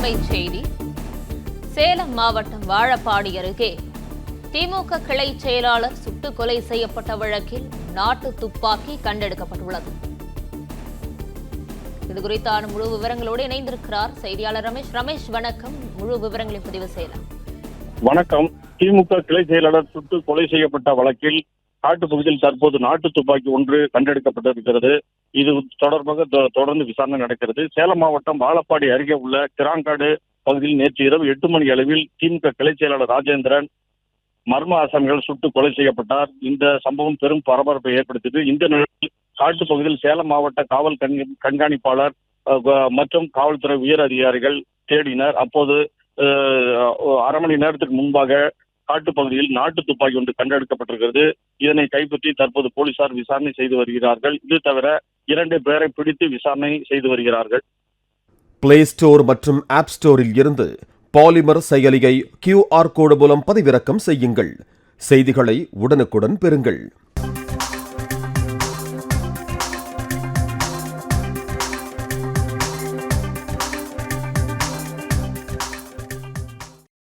அண்மைச் செய்தி. சேலம் மாவட்டம் வாழப்பாடி அருகே திமுக கிளை செயலாளர் சுட்டுக் கொலை செய்யப்பட்ட வழக்கில் நாட்டு துப்பாக்கி கண்டெடுக்கப்பட்டுள்ளது. இதுகுறித்தான முழு விவரங்களோடு இணைந்திருக்கிறார் செய்தியாளர் ரமேஷ். ரமேஷ், வணக்கம். முழு விவரங்களை பதிவு செய்யலாம். வணக்கம். திமுக கிளை செயலாளர் சுட்டு கொலை செய்யப்பட்ட வழக்கில் காட்டுப்பகுதியில் தற்போது நாட்டு துப்பாக்கி ஒன்று கண்டெடுக்கப்பட்டிருக்கிறது. இது தொடர்பாக தொடர்ந்து விசாரணை நடக்கிறது. சேலம் மாவட்டம் வாழப்பாடி அருகே உள்ள கிராங்காடு பகுதியில் நேற்று இரவு 8 மணி அளவில் திமுக கிளை செயலாளர் ராஜேந்திரன் மர்ம ஆசாமிகள் சுட்டு கொலை செய்யப்பட்டார். இந்த சம்பவம் பெரும் பரபரப்பை ஏற்படுத்தியது. இந்த நிலையில் காட்டுப்பகுதியில் சேலம் மாவட்ட காவல் கண்காணிப்பாளர் மற்றும் காவல்துறை உயர் அதிகாரிகள் தேடினர். அப்போது அரை மணி நேரத்திற்கு முன்பாக காட்டுப்பகுதியில் நாட்டு துப்பாக்கி ஒன்று கண்டெடுக்கப்பட்டிருக்கிறது. இதனை கைப்பற்றி தற்போது போலீசார் விசாரணை செய்து வருகிறார்கள். இது தவிர 2 பேரை பிடித்து விசாரணை செய்து வருகிறார்கள். பிளே ஸ்டோர் மற்றும் ஆப் ஸ்டோரில் இருந்து பாலிமர் செயலியை QR கோடு மூலம் பதிவிறக்கம் செய்யுங்கள். செய்திகளை உடனுக்குடன் பெறுங்கள்.